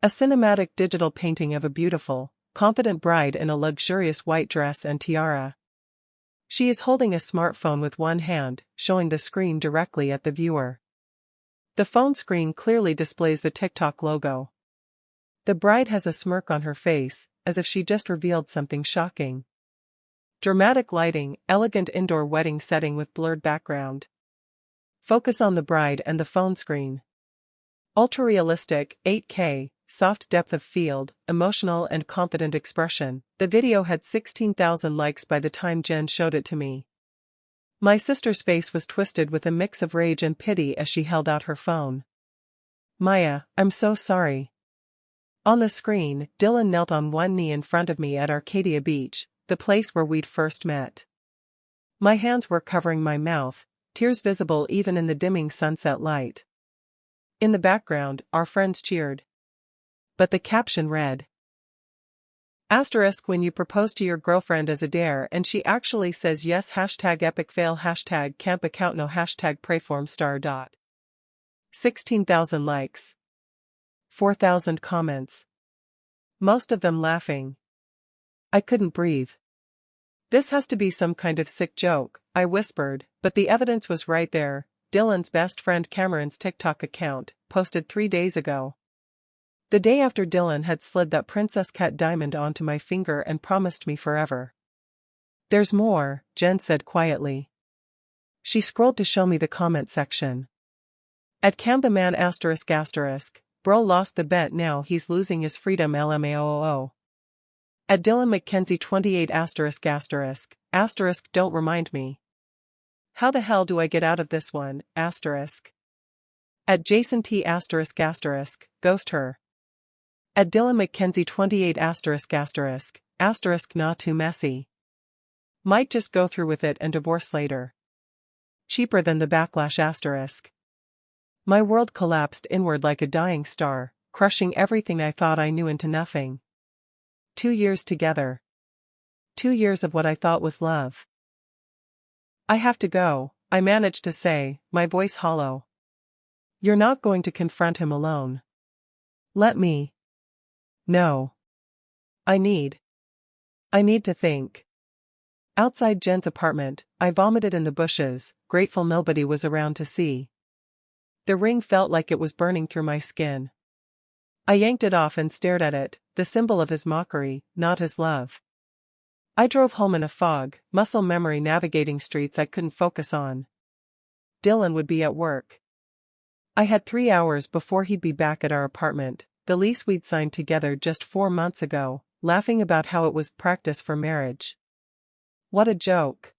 A cinematic digital painting of a beautiful, confident bride in a luxurious white dress and tiara. She is holding a smartphone with one hand, showing the screen directly at the viewer. The phone screen clearly displays the TikTok logo. The bride has a smirk on her face, as if she just revealed something shocking. Dramatic lighting, elegant indoor wedding setting with blurred background. Focus on the bride and the phone screen. Ultra-realistic, 8K, soft depth of field, emotional and confident expression. The video had 16,000 likes by the time Jen showed it to me. My sister's face was twisted with a mix of rage and pity as she held out her phone. Maya, I'm so sorry. On the screen, Dylan knelt on one knee in front of me at Arcadia Beach, the place where we'd first met. My hands were covering my mouth, tears visible even in the dimming sunset light. In the background, our friends cheered. But the caption read, When you propose to your girlfriend as a dare and she actually says yes #epic fail #camp account no #pray-for-him star. 16,000 likes. 4,000 comments. Most of them laughing. I couldn't breathe. This has to be some kind of sick joke, I whispered, but the evidence was right there. Dylan's best friend Cameron's TikTok account, posted 3 days ago. The day after Dylan had slid that princess cat diamond onto my finger and promised me forever. There's more, Jen said quietly. She scrolled to show me the comment section. At Cam the man ***, bro lost the bet now he's losing his freedom LMAOO. At Dylan McKenzie 28 ***, don't remind me. How the hell do I get out of this one, ***. At Jason T ***, ghost her. At Dylan McKenzie 28 ***, not too messy. Might just go through with it and divorce later. Cheaper than the backlash ***. My world collapsed inward like a dying star, crushing everything I thought I knew into nothing. 2 years together. 2 years of what I thought was love. I have to go, I managed to say, my voice hollow. You're not going to confront him alone. Let me. No. I need to think. Outside Jen's apartment, I vomited in the bushes, grateful nobody was around to see. The ring felt like it was burning through my skin. I yanked it off and stared at it, the symbol of his mockery, not his love. I drove home in a fog, muscle memory navigating streets I couldn't focus on. Dylan would be at work. I had 3 hours before he'd be back at our apartment, the lease we'd signed together just 4 months ago, laughing about how it was practice for marriage. What a joke.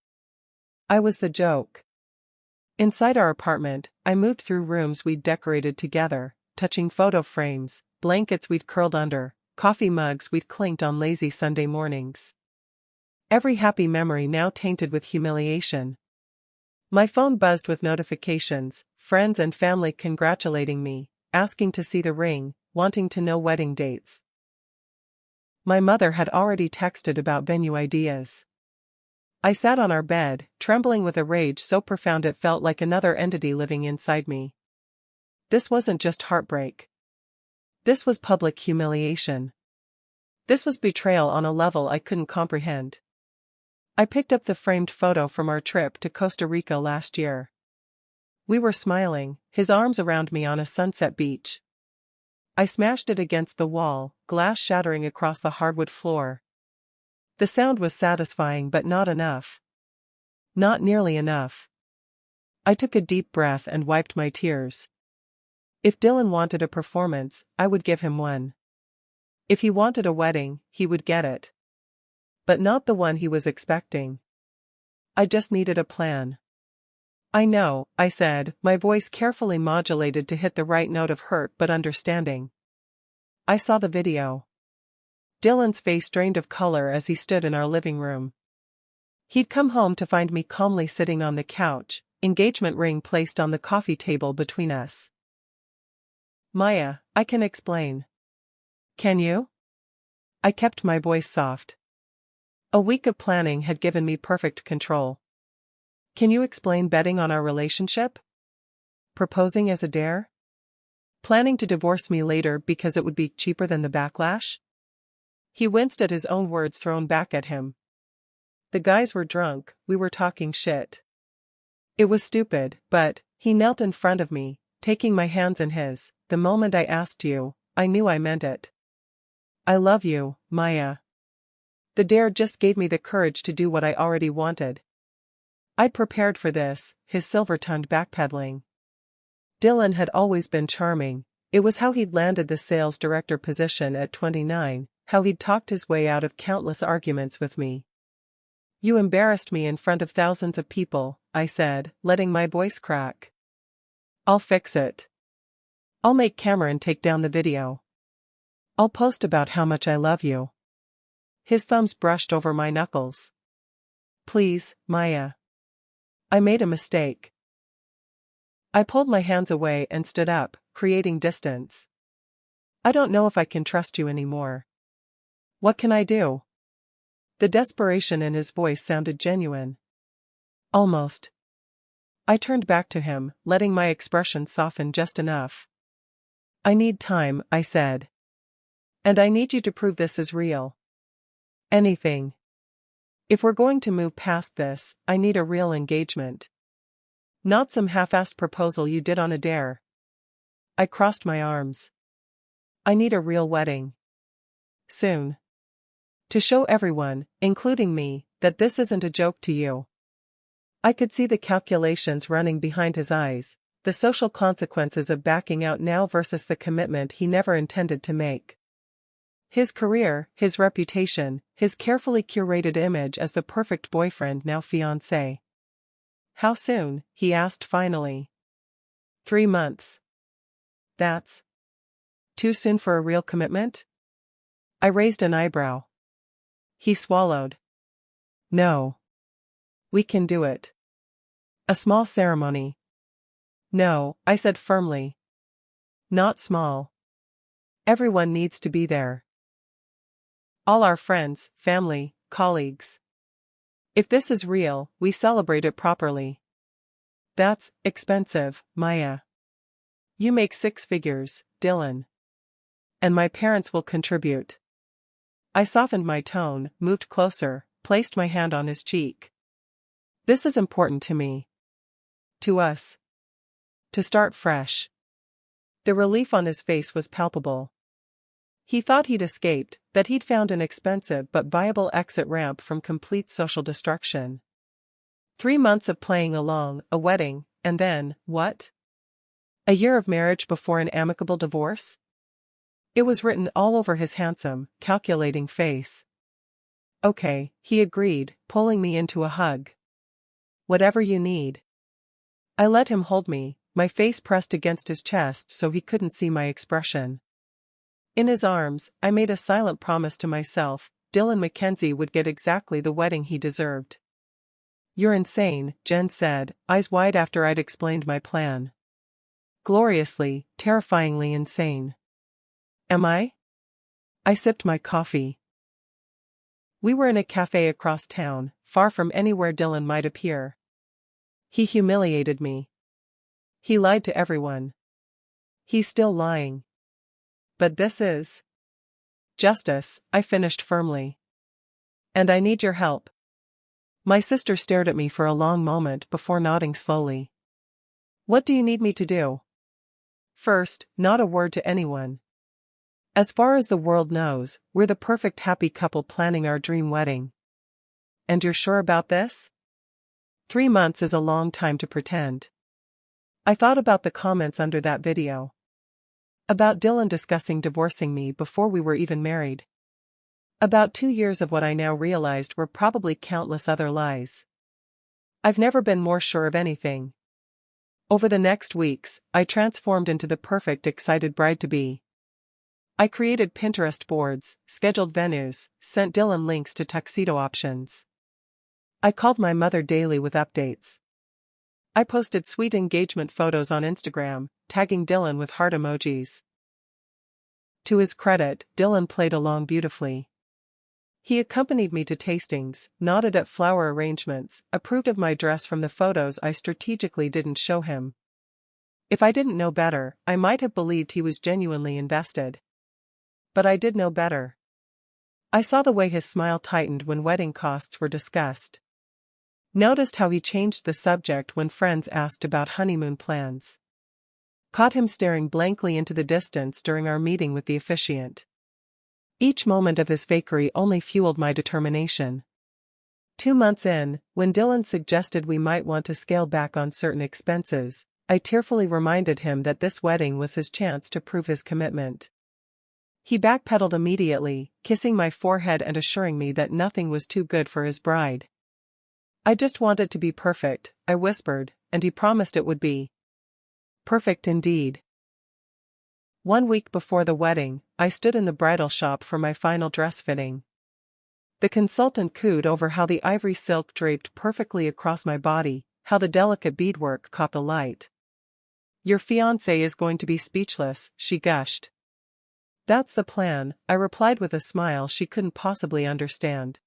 I was the joke. Inside our apartment, I moved through rooms we'd decorated together, touching photo frames, blankets we'd curled under, coffee mugs we'd clinked on lazy Sunday mornings. Every happy memory now tainted with humiliation. My phone buzzed with notifications, friends and family congratulating me, asking to see the ring, wanting to know wedding dates. My mother had already texted about venue ideas. I sat on our bed, trembling with a rage so profound it felt like another entity living inside me. This wasn't just heartbreak. This was public humiliation. This was betrayal on a level I couldn't comprehend. I picked up the framed photo from our trip to Costa Rica last year. We were smiling, his arms around me on a sunset beach. I smashed it against the wall, glass shattering across the hardwood floor. The sound was satisfying but not enough. Not nearly enough. I took a deep breath and wiped my tears. If Dylan wanted a performance, I would give him one. If he wanted a wedding, he would get it. But not the one he was expecting. I just needed a plan. I know, I said, my voice carefully modulated to hit the right note of hurt but understanding. I saw the video. Dylan's face drained of color as he stood in our living room. He'd come home to find me calmly sitting on the couch, engagement ring placed on the coffee table between us. Maya, I can explain. Can you? I kept my voice soft. A week of planning had given me perfect control. Can you explain betting on our relationship? Proposing as a dare? Planning to divorce me later because it would be cheaper than the backlash? He winced at his own words thrown back at him. The guys were drunk, we were talking shit. It was stupid, but, he knelt in front of me, taking my hands in his. The moment I asked you, I knew I meant it. I love you, Maya. The dare just gave me the courage to do what I already wanted. I'd prepared for this, his silver-tongued backpedaling. Dylan had always been charming. It was how he'd landed the sales director position at 29, how he'd talked his way out of countless arguments with me. You embarrassed me in front of thousands of people, I said, letting my voice crack. I'll fix it. I'll make Cameron take down the video. I'll post about how much I love you. His thumbs brushed over my knuckles. Please, Maya. I made a mistake. I pulled my hands away and stood up, creating distance. I don't know if I can trust you anymore. What can I do? The desperation in his voice sounded genuine. Almost. I turned back to him, letting my expression soften just enough. I need time, I said. And I need you to prove this is real. Anything. If we're going to move past this, I need a real engagement. Not some half-assed proposal you did on a dare. I crossed my arms. I need a real wedding. Soon. To show everyone, including me, that this isn't a joke to you. I could see the calculations running behind his eyes, the social consequences of backing out now versus the commitment he never intended to make. His career, his reputation, his carefully curated image as the perfect boyfriend now fiancé. How soon? He asked finally. 3 months. That's too soon for a real commitment? I raised an eyebrow. He swallowed. No. We can do it. A small ceremony. No, I said firmly. Not small. Everyone needs to be there. All our friends, family, colleagues. If this is real, we celebrate it properly. That's expensive, Maya. You make 6 figures, Dylan. And my parents will contribute. I softened my tone, moved closer, placed my hand on his cheek. This is important to me. To us. To start fresh. The relief on his face was palpable. He thought he'd escaped, that he'd found an expensive but viable exit ramp from complete social destruction. 3 months of playing along, a wedding, and then, what? A year of marriage before an amicable divorce? It was written all over his handsome, calculating face. Okay, he agreed, pulling me into a hug. Whatever you need. I let him hold me, my face pressed against his chest so he couldn't see my expression. In his arms, I made a silent promise to myself, Dylan Mackenzie would get exactly the wedding he deserved. You're insane, Jen said, eyes wide after I'd explained my plan. Gloriously, terrifyingly insane. Am I? I sipped my coffee. We were in a cafe across town, far from anywhere Dylan might appear. He humiliated me. He lied to everyone. He's still lying. But this is justice, I finished firmly. And I need your help. My sister stared at me for a long moment before nodding slowly. What do you need me to do? First, not a word to anyone. As far as the world knows, we're the perfect happy couple planning our dream wedding. And you're sure about this? 3 months is a long time to pretend. I thought about the comments under that video. About Dylan discussing divorcing me before we were even married. About 2 years of what I now realized were probably countless other lies. I've never been more sure of anything. Over the next weeks, I transformed into the perfect excited bride-to-be. I created Pinterest boards, scheduled venues, sent Dylan links to tuxedo options. I called my mother daily with updates. I posted sweet engagement photos on Instagram, tagging Dylan with heart emojis. To his credit, Dylan played along beautifully. He accompanied me to tastings, nodded at flower arrangements, approved of my dress from the photos I strategically didn't show him. If I didn't know better, I might have believed he was genuinely invested. But I did know better. I saw the way his smile tightened when wedding costs were discussed. Noticed how he changed the subject when friends asked about honeymoon plans. Caught him staring blankly into the distance during our meeting with the officiant. Each moment of his fakery only fueled my determination. 2 months in, when Dylan suggested we might want to scale back on certain expenses, I tearfully reminded him that this wedding was his chance to prove his commitment. He backpedaled immediately, kissing my forehead and assuring me that nothing was too good for his bride. I just want it to be perfect, I whispered, and he promised it would be. Perfect indeed. 1 week before the wedding, I stood in the bridal shop for my final dress fitting. The consultant cooed over how the ivory silk draped perfectly across my body, how the delicate beadwork caught the light. Your fiancé is going to be speechless, she gushed. That's the plan, I replied with a smile she couldn't possibly understand.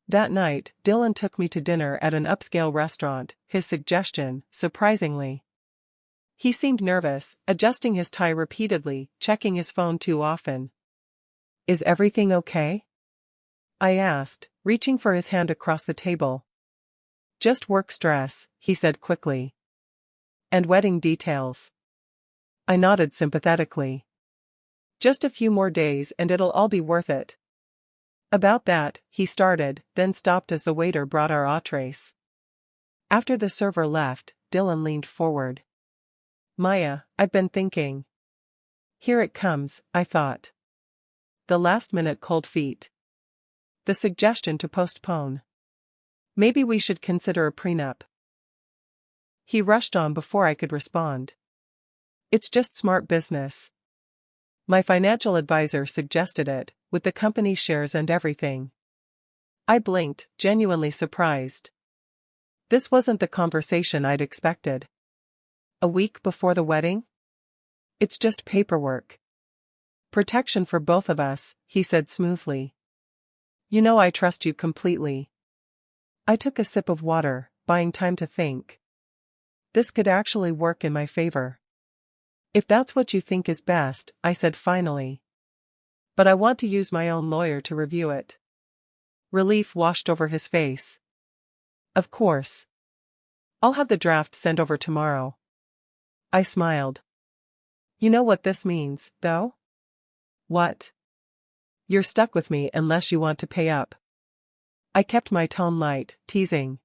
That night, Dylan took me to dinner at an upscale restaurant, his suggestion, surprisingly. He seemed nervous, adjusting his tie repeatedly, checking his phone too often. Is everything okay? I asked, reaching for his hand across the table. Just work stress, he said quickly. And wedding details. I nodded sympathetically. Just a few more days and it'll all be worth it. About that, he started, then stopped as the waiter brought our entrees. After the server left, Dylan leaned forward. Maya, I've been thinking. Here it comes, I thought. The last-minute cold feet. The suggestion to postpone. Maybe we should consider a prenup. He rushed on before I could respond. It's just smart business. My financial advisor suggested it, with the company shares and everything. I blinked, genuinely surprised. This wasn't the conversation I'd expected. A week before the wedding? It's just paperwork. Protection for both of us, he said smoothly. You know I trust you completely. I took a sip of water, buying time to think. This could actually work in my favor. If that's what you think is best, I said finally. But I want to use my own lawyer to review it. Relief washed over his face. Of course. I'll have the draft sent over tomorrow. I smiled. You know what this means, though? What? You're stuck with me unless you want to pay up. I kept my tone light, teasing.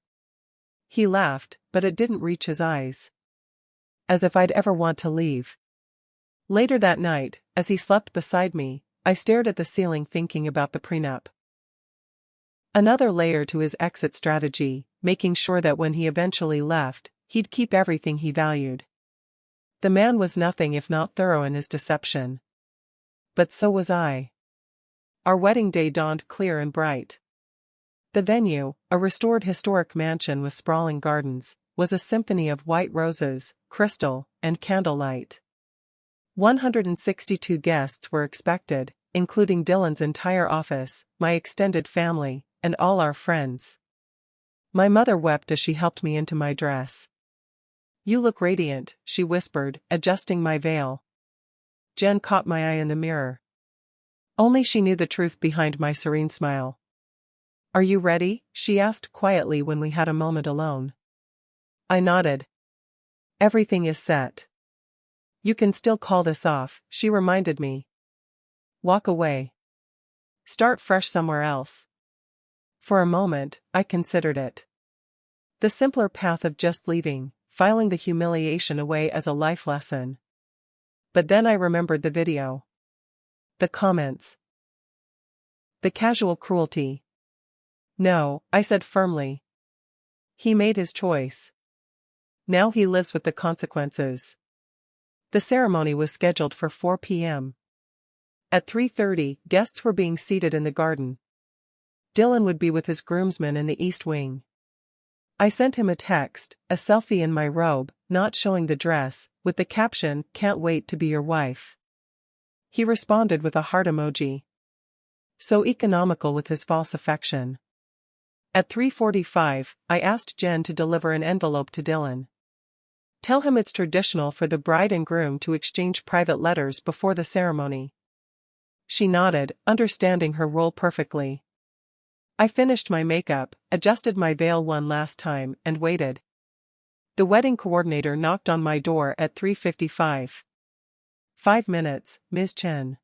He laughed, but it didn't reach his eyes. As if I'd ever want to leave. Later that night, as he slept beside me, I stared at the ceiling thinking about the prenup. Another layer to his exit strategy, making sure that when he eventually left, he'd keep everything he valued. The man was nothing if not thorough in his deception. But so was I. Our wedding day dawned clear and bright. The venue, a restored historic mansion with sprawling gardens, was a symphony of white roses, crystal, and candlelight. 162 guests were expected, including Dylan's entire office, my extended family, and all our friends. My mother wept as she helped me into my dress. You look radiant, she whispered, adjusting my veil. Jen caught my eye in the mirror. Only she knew the truth behind my serene smile. Are you ready? She asked quietly when we had a moment alone. I nodded. Everything is set. You can still call this off, she reminded me. Walk away. Start fresh somewhere else. For a moment, I considered it. The simpler path of just leaving, filing the humiliation away as a life lesson. But then I remembered the video. The comments. The casual cruelty. No, I said firmly. He made his choice. Now he lives with the consequences. The ceremony was scheduled for 4 p.m. At 3:30, guests were being seated in the garden. Dylan would be with his groomsmen in the East Wing. I sent him a text, a selfie in my robe, not showing the dress, with the caption, "Can't wait to be your wife." He responded with a heart emoji. So economical with his false affection. At 3:45, I asked Jen to deliver an envelope to Dylan. Tell him it's traditional for the bride and groom to exchange private letters before the ceremony. She nodded, understanding her role perfectly. I finished my makeup, adjusted my veil one last time, and waited. The wedding coordinator knocked on my door at 3:55. 5 minutes, Ms. Chen.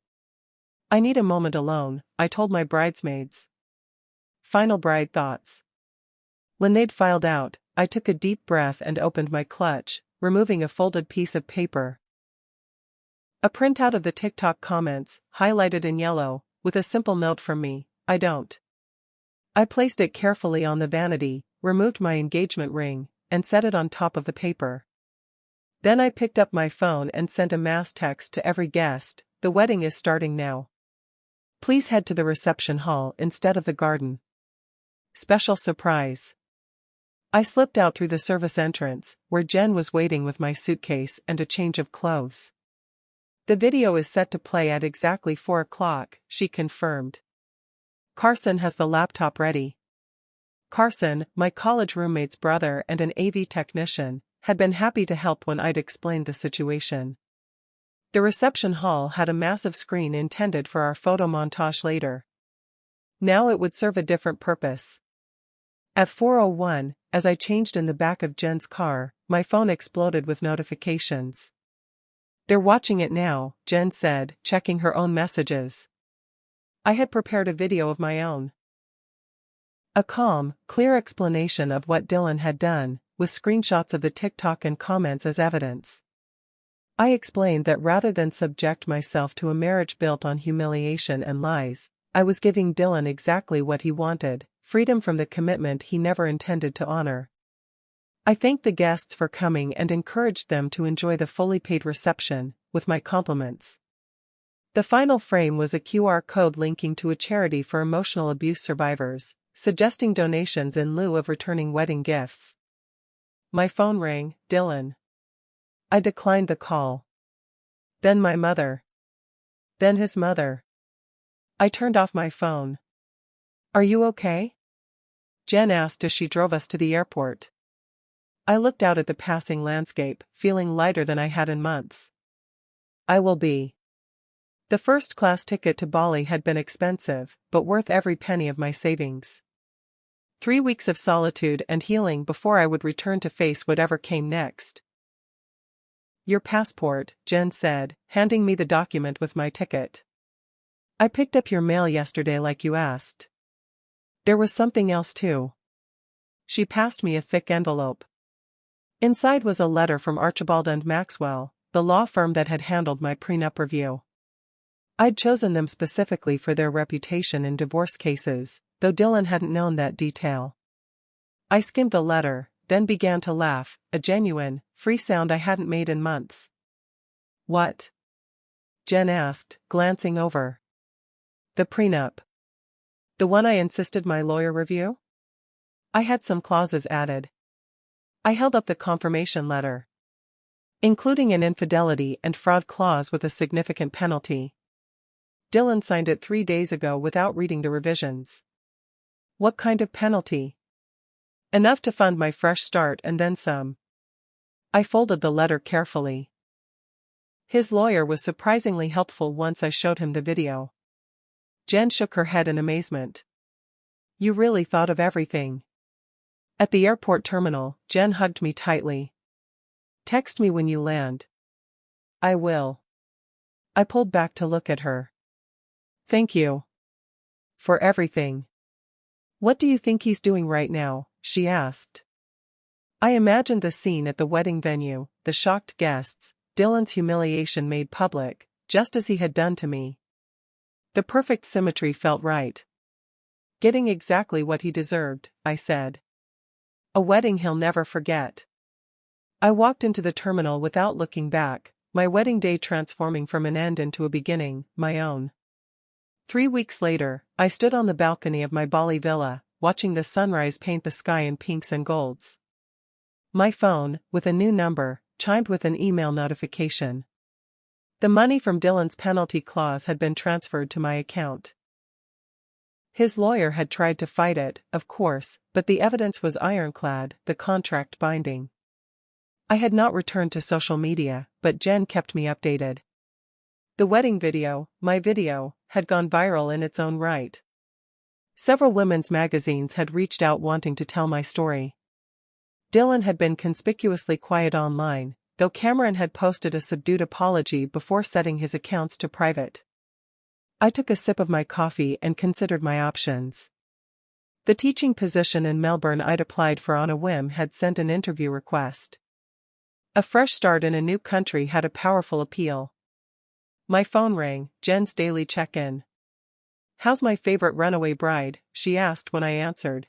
I need a moment alone, I told my bridesmaids. Final bride thoughts. When they'd filed out, I took a deep breath and opened my clutch, removing a folded piece of paper. A printout of the TikTok comments, highlighted in yellow, with a simple note from me, I don't. I placed it carefully on the vanity, removed my engagement ring, and set it on top of the paper. Then I picked up my phone and sent a mass text to every guest, the wedding is starting now. Please head to the reception hall instead of the garden. Special surprise. I slipped out through the service entrance, where Jen was waiting with my suitcase and a change of clothes. The video is set to play at exactly 4 o'clock, she confirmed. Carson has the laptop ready. Carson, my college roommate's brother and an AV technician, had been happy to help when I'd explained the situation. The reception hall had a massive screen intended for our photo montage later. Now it would serve a different purpose. At 4:01, as I changed in the back of Jen's car, my phone exploded with notifications. They're watching it now, Jen said, checking her own messages. I had prepared a video of my own. A calm, clear explanation of what Dylan had done, with screenshots of the TikTok and comments as evidence. I explained that rather than subject myself to a marriage built on humiliation and lies, I was giving Dylan exactly what he wanted, freedom from the commitment he never intended to honor. I thanked the guests for coming and encouraged them to enjoy the fully paid reception, with my compliments. The final frame was a QR code linking to a charity for emotional abuse survivors, suggesting donations in lieu of returning wedding gifts. My phone rang, Dylan. I declined the call. Then my mother. Then his mother. I turned off my phone. Are you okay? Jen asked as she drove us to the airport. I looked out at the passing landscape, feeling lighter than I had in months. I will be. The first-class ticket to Bali had been expensive, but worth every penny of my savings. 3 weeks of solitude and healing before I would return to face whatever came next. Your passport, Jen said, handing me the document with my ticket. I picked up your mail yesterday like you asked. There was something else too. She passed me a thick envelope. Inside was a letter from Archibald and Maxwell, the law firm that had handled my prenup review. I'd chosen them specifically for their reputation in divorce cases, though Dylan hadn't known that detail. I skimmed the letter, then began to laugh, a genuine, free sound I hadn't made in months. What? Jen asked, glancing over. The prenup. The one I insisted my lawyer review? I had some clauses added. I held up the confirmation letter, including an infidelity and fraud clause with a significant penalty. Dylan signed it 3 days ago without reading the revisions. What kind of penalty? Enough to fund my fresh start and then some. I folded the letter carefully. His lawyer was surprisingly helpful once I showed him the video. Jen shook her head in amazement. You really thought of everything. At the airport terminal, Jen hugged me tightly. Text me when you land. I will. I pulled back to look at her. Thank you. For everything. What do you think he's doing right now? She asked. I imagined the scene at the wedding venue, the shocked guests, Dylan's humiliation made public, just as he had done to me. The perfect symmetry felt right. Getting exactly what he deserved, I said. A wedding he'll never forget. I walked into the terminal without looking back, my wedding day transforming from an end into a beginning, my own. 3 weeks later, I stood on the balcony of my Bali villa, watching the sunrise paint the sky in pinks and golds. My phone, with a new number, chimed with an email notification. The money from Dylan's penalty clause had been transferred to my account. His lawyer had tried to fight it, of course, but the evidence was ironclad, the contract binding. I had not returned to social media, but Jen kept me updated. The wedding video, my video, had gone viral in its own right. Several women's magazines had reached out wanting to tell my story. Dylan had been conspicuously quiet online, though Cameron had posted a subdued apology before setting his accounts to private. I took a sip of my coffee and considered my options. The teaching position in Melbourne I'd applied for on a whim had sent an interview request. A fresh start in a new country had a powerful appeal. My phone rang, Jen's daily check-in. "How's my favorite runaway bride?" she asked when I answered.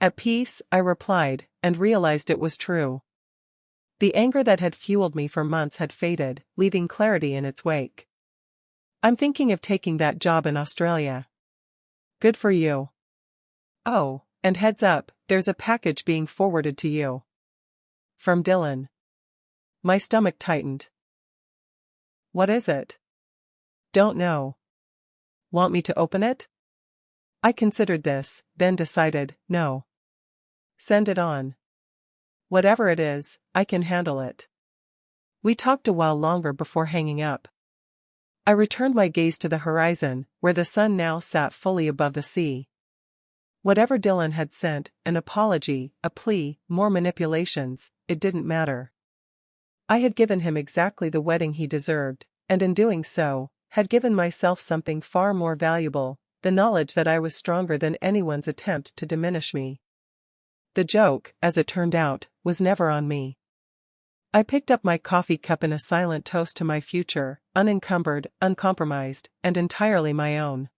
"At peace," I replied, and realized it was true. The anger that had fueled me for months had faded, leaving clarity in its wake. "I'm thinking of taking that job in Australia." "Good for you." "Oh, and heads up, there's a package being forwarded to you. From Dylan." My stomach tightened. "What is it?" "Don't know." "Want me to open it?" I considered this, then decided, no. "Send it on. Whatever it is, I can handle it." We talked a while longer before hanging up. I returned my gaze to the horizon, where the sun now sat fully above the sea. Whatever Dylan had sent, an apology, a plea, more manipulations, it didn't matter. I had given him exactly the wedding he deserved, and in doing so, had given myself something far more valuable, the knowledge that I was stronger than anyone's attempt to diminish me. The joke, as it turned out, was never on me. I picked up my coffee cup in a silent toast to my future, unencumbered, uncompromised, and entirely my own.